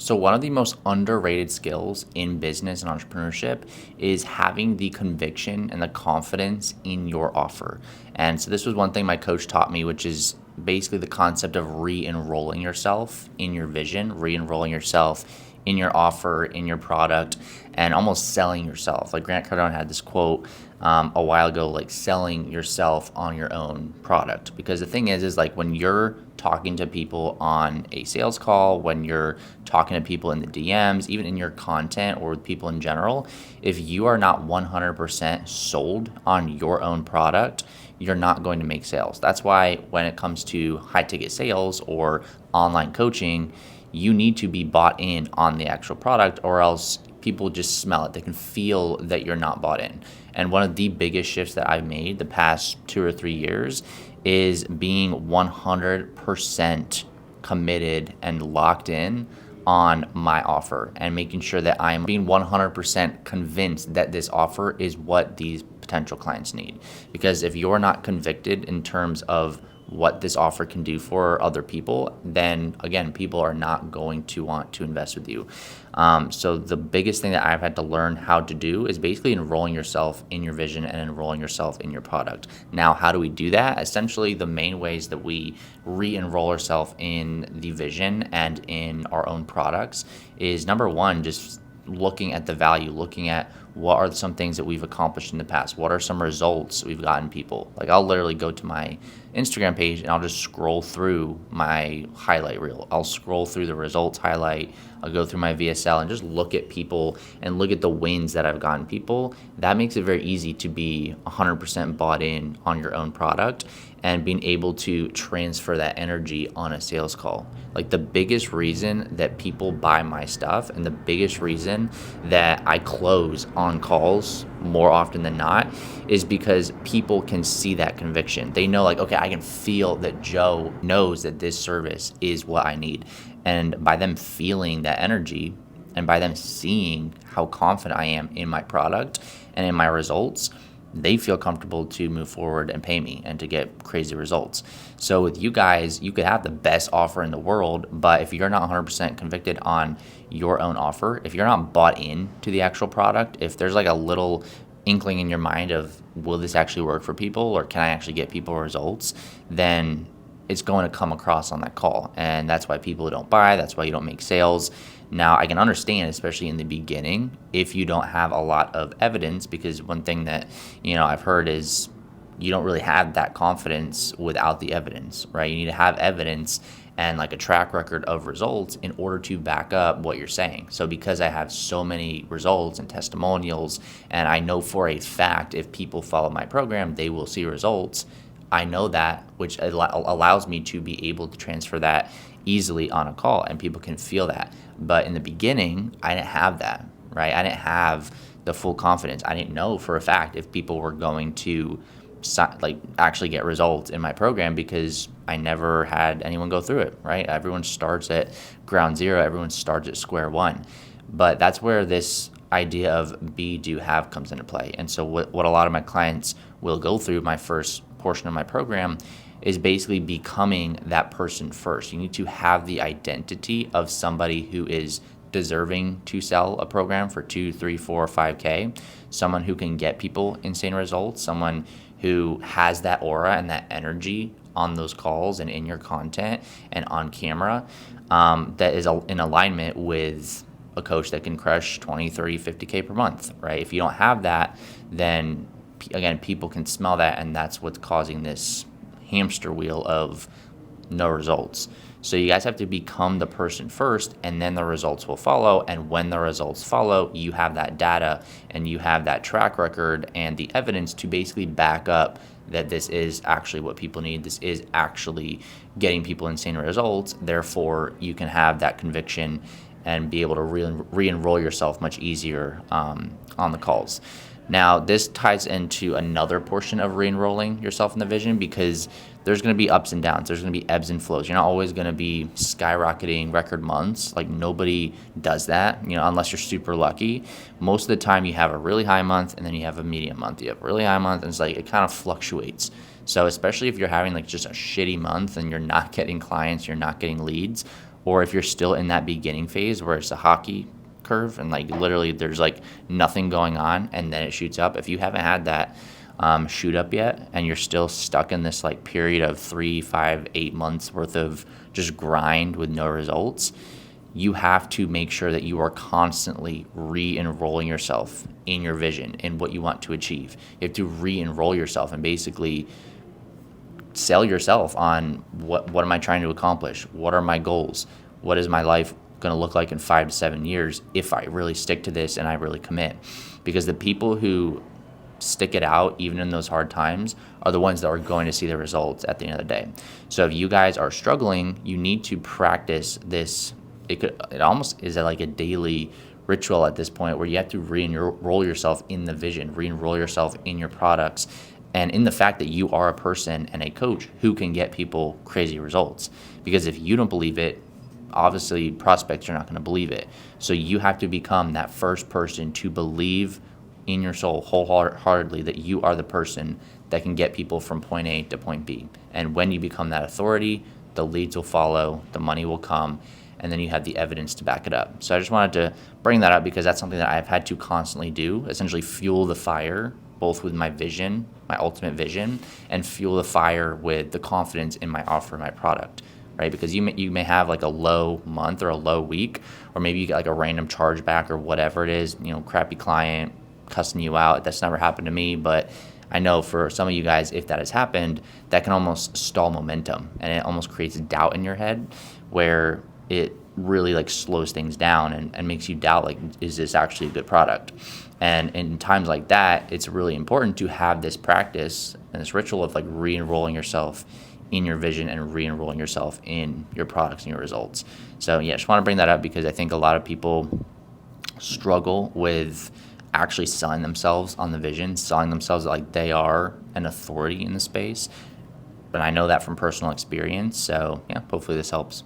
So one of the most underrated skills in business and entrepreneurship is having the conviction and the confidence in your offer. And so this was one thing my coach taught me, which is basically the concept of re-enrolling yourself in your vision, re-enrolling yourself in your offer, in your product, and almost selling yourself. Like Grant Cardone had this quote a while ago, like selling yourself on your own product. Because the thing is like when you're talking to people on a sales call, when you're talking to people in the DMs, even in your content or with people in general, if you are not 100% sold on your own product, you're not going to make sales. That's why when it comes to high ticket sales or online coaching, you need to be bought in on the actual product, or else people just smell it. They can feel that you're not bought in. And one of the biggest shifts that I've made the past 2 or 3 years is being 100% committed and locked in on my offer and making sure that I'm being 100% convinced that this offer is what these potential clients need. Because if you're not convicted in terms of what this offer can do for other people, then again, people are not going to want to invest with you. So the biggest thing that I've had to learn how to do is basically enrolling yourself in your vision and enrolling yourself in your product. Now, how do we do that? Essentially, the main ways that we re-enroll ourselves in the vision and in our own products is number one, just looking at the value, looking at what are some things that we've accomplished in the past, what are some results we've gotten people. Like I'll literally go to my Instagram page and I'll just scroll through my highlight reel. I'll scroll through the results highlight. I'll go through my VSL and just look at people and look at the wins that I've gotten people. That makes it very easy to be 100% bought in on your own product and being able to transfer that energy on a sales call. Like the biggest reason that people buy my stuff and the biggest reason that I close on calls more often than not is because people can see that conviction. They know like, okay, I can feel that Joe knows that this service is what I need. And by them feeling that energy and by them seeing how confident I am in my product and in my results, they feel comfortable to move forward and pay me and to get crazy results. So with you guys, you could have the best offer in the world, but if you're not 100% convicted on your own offer, if you're not bought in to the actual product, if there's like a little inkling in your mind of, will this actually work for people or can I actually get people results, then it's going to come across on that call. And that's why people don't buy. That's why you don't make sales. Now, I can understand, especially in the beginning, if you don't have a lot of evidence, because one thing that, I've heard is you don't really have that confidence without the evidence, right? You need to have evidence and like a track record of results in order to back up what you're saying. So because I have so many results and testimonials, and I know for a fact if people follow my program, they will see results, I know that, which allows me to be able to transfer that easily on a call, and people can feel that. But in the beginning, I didn't have that, right? I didn't have the full confidence. I didn't know for a fact if people were going to actually get results in my program because I never had anyone go through it, right? Everyone starts at ground zero. Everyone starts at square one. But that's where this idea of be, do, have comes into play. And so what a lot of my clients will go through my first portion of my program is basically becoming that person first. You need to have the identity of somebody who is deserving to sell a program for 2, 3, 4, 5K, someone who can get people insane results, someone who has that aura and that energy on those calls and in your content and on camera that is in alignment with a coach that can crush 20, 30, 50K per month, right? If you don't have that, then again, people can smell that, and that's what's causing this hamster wheel of no results. So you guys have to become the person first, and then the results will follow. And when the results follow, you have that data and you have that track record and the evidence to basically back up that this is actually what people need. This is actually getting people insane results. Therefore, you can have that conviction and be able to re-enroll yourself much easier on the calls. Now, this ties into another portion of re-enrolling yourself in the vision, because there's going to be ups and downs. There's going to be ebbs and flows. You're not always going to be skyrocketing record months. Like nobody does that, unless you're super lucky. Most of the time you have a really high month and then you have a medium month. You have a really high month and it's like it kind of fluctuates. So especially if you're having like just a shitty month and you're not getting clients, you're not getting leads, or if you're still in that beginning phase where it's a hockey curve and like literally there's like nothing going on and then it shoots up. If you haven't had that shoot up yet and you're still stuck in this like period of 3, 5, 8 months worth of just grind with no results, you have to make sure that you are constantly re-enrolling yourself in your vision and what you want to achieve. You have to re-enroll yourself and basically sell yourself on what am I trying to accomplish? What are my goals? What is my life going to look like in 5 to 7 years if I really stick to this and I really commit? Because the people who stick it out even in those hard times are the ones that are going to see the results at the end of the day. So if you guys are struggling, you need to practice this. It almost is like a daily ritual at this point where you have to re-enroll yourself in the vision, re-enroll yourself in your products, and in the fact that you are a person and a coach who can get people crazy results. Because if you don't believe it, obviously prospects are not going to believe it. So you have to become that first person to believe in your soul wholeheartedly that you are the person that can get people from point A to point B. And when you become that authority, the leads will follow, the money will come, and then you have the evidence to back it up. So I just wanted to bring that up because that's something that I've had to constantly do, essentially fuel the fire, both with my vision, my ultimate vision, and fuel the fire with the confidence in my offer, my product, right? Because you may have like a low month or a low week, or maybe you get like a random chargeback or whatever it is, crappy client cussing you out. That's never happened to me, but I know for some of you guys, if that has happened, that can almost stall momentum and it almost creates doubt in your head where it really like slows things down and makes you doubt, like, is this actually a good product? And in times like that, it's really important to have this practice and this ritual of like re-enrolling yourself in your vision and re-enrolling yourself in your products and your results. So yeah, just want to bring that up because I think a lot of people struggle with actually selling themselves on the vision, selling themselves like they are an authority in the space. But I know that from personal experience. So yeah, hopefully this helps.